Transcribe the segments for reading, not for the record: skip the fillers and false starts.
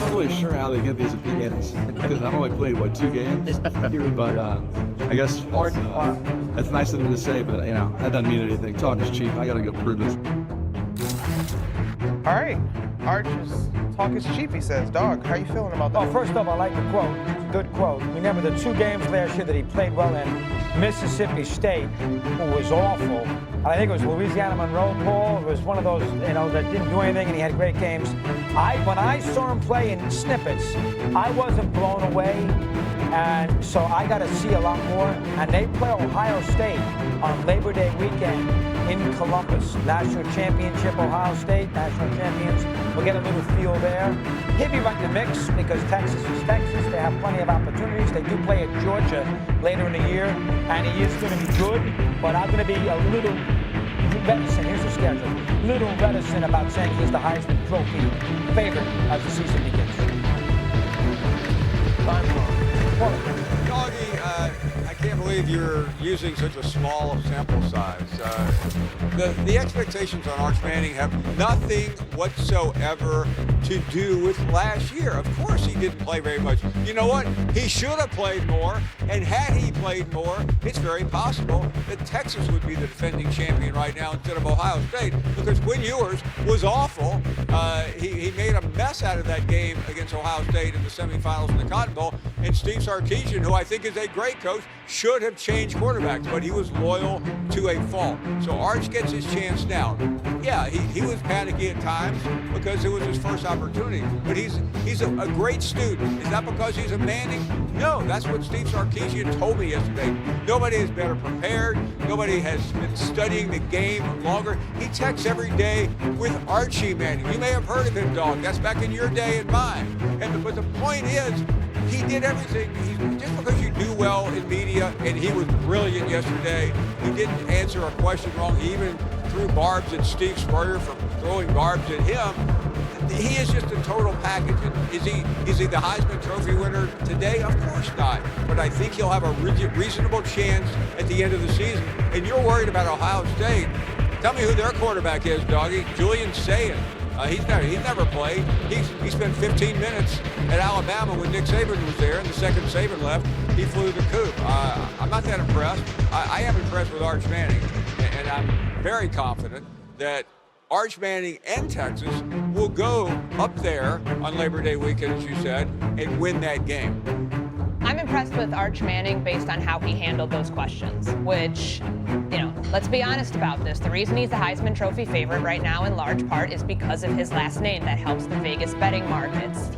not really sure how they get these opinions because I've only played, 2 games? But I guess that's nice of them to say, but, that doesn't mean anything. Talk is cheap. I got to go prove this. All right. Arch's talk is cheap, he says. Dog, how you feeling about that? Well, first off, I like the quote. It's a good quote. Remember the 2 games last year that he played well in Mississippi State, who was awful. I think it was Louisiana Monroe, Paul. It was one of those, that didn't do anything, and he had great games. When I saw him play in snippets, I wasn't blown away, and so I got to see a lot more. And they play Ohio State on Labor Day weekend in Columbus. National championship, Ohio State, national champions. We'll get a little feel there. He'll be right in the mix because Texas is Texas. They have plenty of opportunities. They do play at Georgia later in the year, and he is going to be good, but I'm going to be a little reticent. Here's the schedule. Little reticent about saying he's the Heisman Trophy favorite as the season begins. Doggy, I can't believe you're using such a small sample size. The expectations on Arch Manning have nothing whatsoever to do with last year. Of course he didn't play very much. You know what? He should have played more, and had he played more, it's very possible that Texas would be the defending champion right now instead of Ohio State, because Quinn Ewers was awful. He made a mess out of that game against Ohio State in the semifinals in the Cotton Bowl, and Steve Sarkisian, who I think is a great coach, should have changed quarterbacks, but he was loyal to a fault. So Arch gets his chance now. Yeah, he was panicky at times because it was his first opportunity, but he's a great student. Is that because he's a Manning? No, that's what Steve Sarkisian told me yesterday. Nobody is better prepared. Nobody has been studying the game longer. He texts every day with Archie Manning. You may have heard of him, dog. That's back in your day and mine. But the point is, he did everything. Just because you do well in media, and he was brilliant yesterday, he didn't answer a question wrong. He even threw barbs at Steve Spurrier for throwing barbs at him. He is just a total package. Is he the Heisman Trophy winner today? Of course not. But I think he'll have a reasonable chance at the end of the season. And you're worried about Ohio State. Tell me who their quarterback is, doggy. Julian Sayin. He's never played. He spent 15 minutes at Alabama when Nick Saban was there, and the second Saban left, he flew the coop. I'm not that impressed. I am impressed with Arch Manning, and I'm very confident that Arch Manning and Texas will go up there on Labor Day weekend, as you said, and win that game. I'm impressed with Arch Manning based on how he handled those questions, which, let's be honest about this. The reason he's the Heisman Trophy favorite right now in large part is because of his last name. That helps the Vegas betting markets.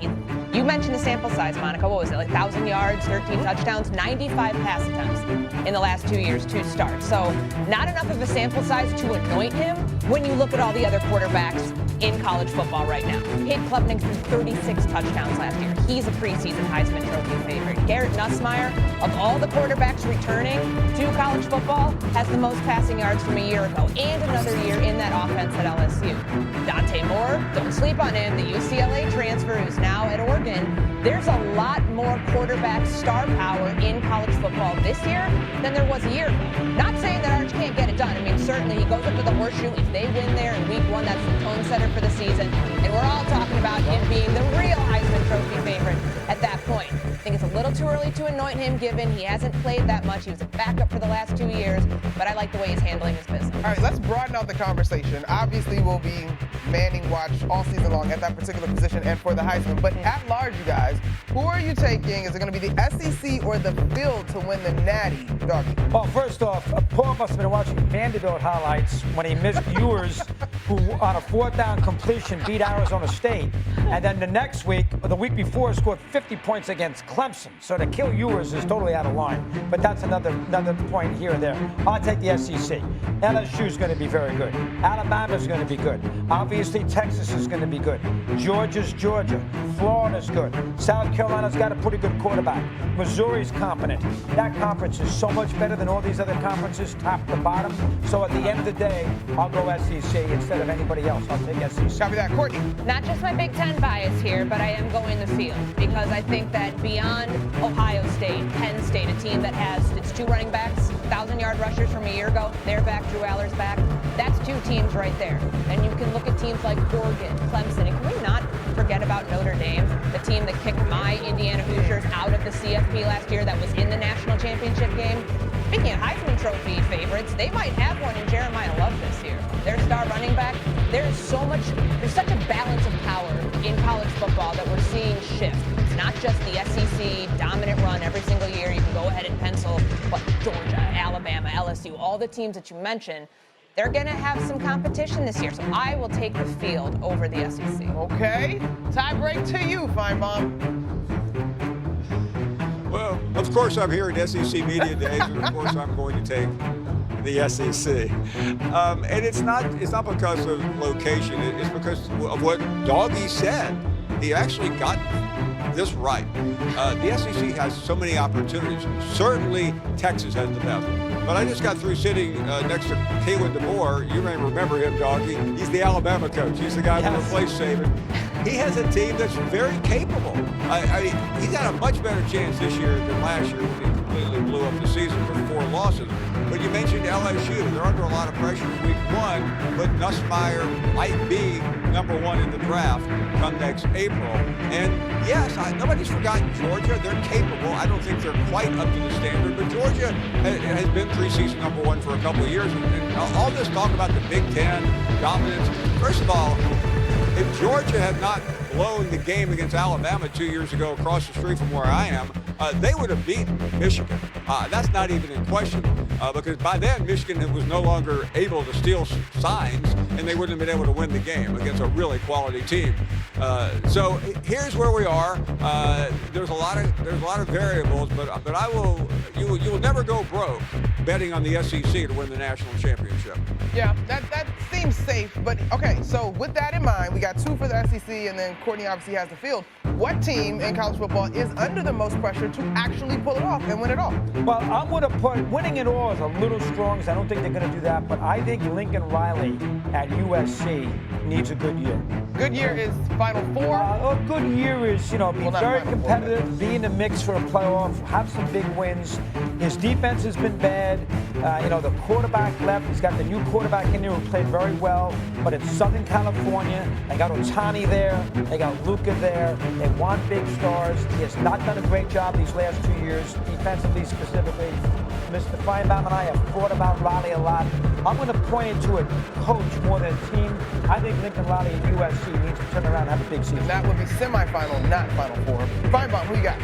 You mentioned the sample size, Monica. What was it, 1,000 yards, 13 touchdowns, 95 pass attempts in the last 2 years, 2 starts. So not enough of a sample size to anoint him when you look at all the other quarterbacks in college football right now. Cade Klubnik threw 36 touchdowns last year. He's a preseason Heisman Trophy favorite. Garrett Nussmeier, of all the quarterbacks returning to college football, has the most passing yards from a year ago and another year in that offense at LSU. Dante Moore, don't sleep on him, the UCLA transfer who's now at Oregon. There's a lot more quarterback star power in college football this year than there was a year ago. Not saying that Arch can't get it done. I mean, certainly he goes up to the horseshoe. If they win there in week 1, that's the tone setter for the season. And we're all talking about him being the real Heisman Trophy favorite at that point. I think it's a little too early to anoint him, given he hasn't played that much. He was a backup for the last 2 years, but I like the way he's handling his business. All right, let's broaden out the conversation. Obviously, we'll be Manning watch all season long at that particular position and for the Heisman. But at large, you guys, who are you taking? Is it going to be the SEC or the field to win the Natty, doggy? Well, first off, Paul must have been watching Vanderbilt highlights when he missed Ewers, who on a 4th down completion beat Arizona State. And then the next week, or the week before, scored 50 points against Clemson. So to kill Ewers is totally out of line. But that's another point here or there. I'll take the SEC. LSU is going to be very good. Alabama's going to be good. Obviously, Texas is going to be good. Georgia's Georgia. Florida's good. South Carolina's got a pretty good quarterback. Missouri's competent. That conference is so much better than all these other conferences, top to bottom. So at the end of the day, I'll go SEC instead of anybody else. I'll take SEC. Copy that. Courtney. Not just my Big Ten bias here, but I am going the field because I think that beyond Ohio State, Penn State, a team that has its 2 running backs, 1,000-yard rushers from a year ago, they're back, Drew Aller's back. That's 2 teams right there. And you can look at teams like Oregon, Clemson, and can we not forget about Notre Dame, the team that kicked my Indiana Hoosiers out of the CFP last year that was in the national championship game. Speaking of Heisman Trophy favorites, they might have one in Jeremiah Love this year. Their star running back. There's such a balance of power in college football that we're seeing shift. It's not just the SEC dominant run every single year. You can go ahead and pencil Georgia, Alabama, LSU, all the teams that you mentioned. They're going to have some competition this year, so I will take the field over the SEC. Okay. Tie break to you, Finebaum. Well, of course I'm here at SEC Media Days, and of course I'm going to take the SEC. And it's not because of location. It's because of what Doggy said. He actually got this right. The SEC has so many opportunities. Certainly Texas has the best. But I just got through sitting next to Kalen DeBoer. You may remember him, Doggy. He's the Alabama coach. He's the guy who replaced Saban. He has a team that's very capable. He got a much better chance this year than last year when he completely blew up the season with 4 losses. But you mentioned LSU. They're under a lot of pressure in week 1, but Nussmeier might be #1 in the draft come next April. And yes, nobody's forgotten Georgia. They're capable. I don't think they're quite up to the standard, but Georgia has been preseason #1 for a couple of years. And all this talk about the Big Ten dominance, first of all, if Georgia had not blown the game against Alabama 2 years ago across the street from where I am, they would have beaten Michigan. That's not even in question because by then Michigan was no longer able to steal signs and they wouldn't have been able to win the game against a really quality team. So here's where we are. There's a lot of variables, but you will never go broke betting on the SEC to win the national championship. Yeah, that seems safe. But okay, so with that in mind, we got 2 for the SEC, and then Courtney obviously has the field. What team in college football is under the most pressure to actually pull it off and win it all? Well, I'm going to put winning it all is a little strong because I don't think they're going to do that. But I think Lincoln Riley at USC needs a good year. Good year is Final Four? A good year is, be very competitive, be in the mix for a playoff, have some big wins. His defense has been bad. The quarterback left. He's got the new quarterback in there who played very well. But it's Southern California. They got Otani there. They got Luka there. They want big stars. He has not done a great job these last 2 years, defensively specifically. Mr. Finebaum and I have thought about Riley a lot. I'm going to point it to a coach more than a team. I think Lincoln Riley at USC needs to turn around and have a big season. That would be semifinal, not Final Four. Finebaum, who you got?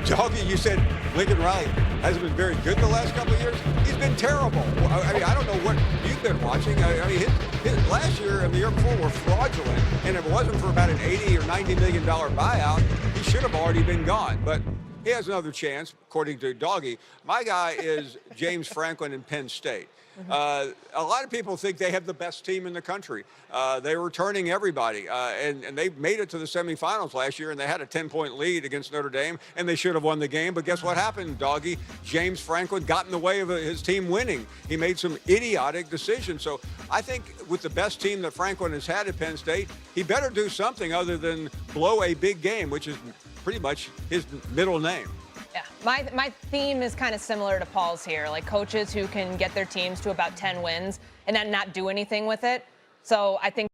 Doggy, you said Lincoln Riley hasn't been very good the last couple of years. He's been terrible. I don't know what you've been watching. His last year and the year before were fraudulent, and if it wasn't for about an $80 or $90 million buyout, he should have already been gone. But he has another chance, according to Doggy. My guy is James Franklin in Penn State. A lot of people think they have the best team in the country. They were turning everybody, and they made it to the semifinals last year, and they had a 10-point lead against Notre Dame, and they should have won the game. But guess what happened, Doggy? James Franklin got in the way of his team winning. He made some idiotic decisions. So I think with the best team that Franklin has had at Penn State, he better do something other than blow a big game, which is pretty much his middle name. Yeah, my theme is kind of similar to Paul's here, like coaches who can get their teams to about 10 wins and then not do anything with it. So I think